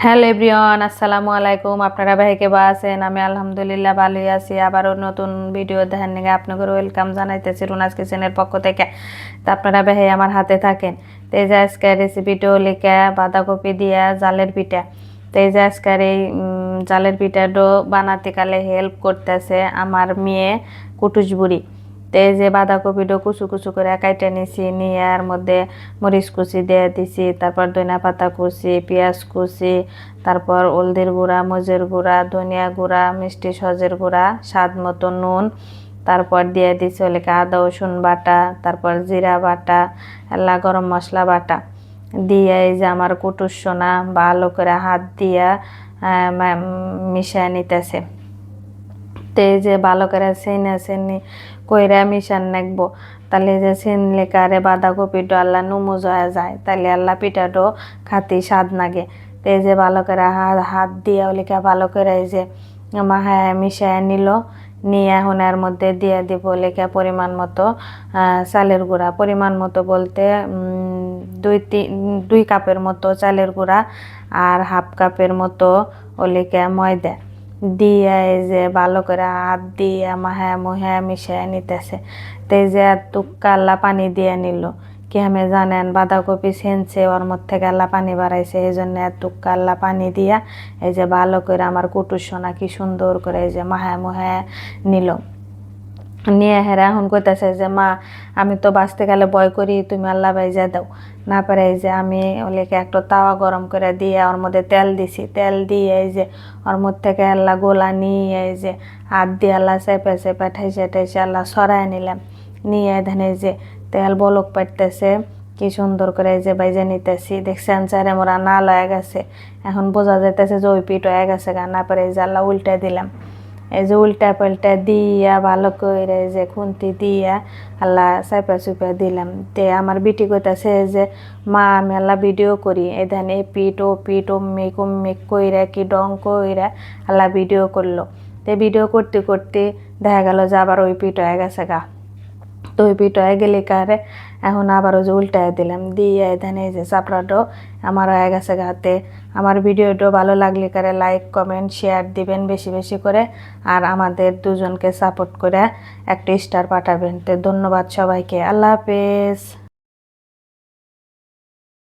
Hello everyone, আসসালামু আলাইকুম। আপনারা ভাইকে বা আছেন? আমি আলহামদুলিল্লাহ ভালোই আছি। আবারও নতুন ভিডিও দেখার নিয়ে আপনাদের ওয়েলকাম জানাইতেছি রুনাস কিচেনের পক্ষ থেকে। তা আপনারা ভাই আমার হাতে থাকেন। তো এই যে আজকের রেসিপিটা লিখে বাঁধাকপি দিয়া জালের পিঠা। তো এই যে আজকের এই জালের পিঠাটা বানাতে কালে হেল্প করতেছে আমার মেয়ে কুটুস বুড়ি। তো এই যে বাঁধাকপিটা কুচু কুচু করে কাইটে নিছি, নিয়ে এর মধ্যে মরিচ কুচি দিয়ে দিছি, তারপর ধনিয়া পাতা কুচি, পেঁয়াজ কুচি, তারপর হলদির গুঁড়া, মরিচের গুঁড়া, ধনিয়া গুঁড়া, মিষ্টি সজের গুঁড়া, স্বাদ মতো নুন, তারপর দিয়ে দিছি হলে আদা রসুন বাটা, তারপর জিরা বাটা, এলা গরম মশলা বাটা দিয়ে এই যে আমার কুটুস সোনা ভালো করে হাত দিয়া মিশিয়ে নিতেছে। তো এই যে ভালো করে চেনি কইরা মিশান নাকবো, তাহলে যে চিনলে কারে বাঁধাকপিটা আল্লাহ নুমুজ হয়ে যায়, তাহলে আল্লাহ পিঠাটো খাতি স্বাদ লাগে। তো এই যে ভালো করে হাত দিয়ে ওলিকা ভালো করে এই যে মাহায় মিশায় নিল, নিয়ে এখন এর মধ্যে দিয়ে দিব লেখা পরিমাণ মতো চালের গুঁড়া। পরিমাণ মতো বলতে 2 কাপের মতো চালের গুঁড়া আর হাফ কাপের মতো ওলিকা ময়দা দিয়ে এই যে ভালো করে হাত দিয়ে মুহে মিশিয়ে নিতেছে। তো এই যে তুক্কা আল্লাহ পানি দিয়ে নিল, কি আমি জানেন বাঁধাকপি ছেনছে ওর মধ্যে থেকে আল্লাহ পানি বাড়াইছে, এই জন্য তুক্কা আল্লাহ পানি দিয়া এই যে ভালো করে আমার কুটুর সোনা কি সুন্দর করে এই যে মুহে নিল। নিয়ে হেরা এখন কইতাছে যে মা আমি তো বাঁচতে গেলে ভয় করি, তুমি আল্লাহ বাইজা দাও না পারে। এই যে আমি ওলেকে একটা তাওয়া গরম করে দিয়ে ওর মধ্যে তেল দিছি, তেল দিয়ে এই যে ওর মধ্যে থেকে আল্লাহ গোলা নিয়ে এই যে হাত দিয়ে আল্লাহ চেপে চেপে ঠাইসে ঠাইসে আল্লাহ সরাই নিলাম। নিয়ে ধান এই যে তেল বলক পাইতেছে, কি সুন্দর করে এই যে বাইজে নিতেছি। দেখছেন চারে মোরা না লয়ে গেছে, এখন বোঝা যাইতেছে যে ওই পিঠ হয়ে গেছে গা। না পারে এই যে আল্লাহ উল্টে দিলাম, এই যে উল্টা পাল্টা দিয়া ভালো করে যে খুন্তি দিয়া আল্লাহ চাইপা চুপা দিলাম। তে আমার বিটি কইতাছে যে মা আমি আল্লাহ ভিডিও করি, এই ধান এই পিঠ ও পিঠ অম্মিক কইরা কি ডং কইরা আল্লাহ ভিডিও করলো। তে ভিডিও করতে করতে দেখা গেল যে আবার ওই পিঠ হয়ে গেছে গা। তো ওই পিঠ হয়ে গেলে কারে এখন আবারও যে উল্টায় দিলাম, দিয়ে এখানে এই যে চাপড়াটাও আমার হয়ে গেছে গাতে। আমার ভিডিওটা ভালো লাগলে কারে লাইক কমেন্ট শেয়ার দিবেন বেশি বেশি করে, আর আমাদের দুজনকে সাপোর্ট করে একটা স্টার পাঠাবেন। তো ধন্যবাদ সবাইকে, আল্লাহ হাফেজ।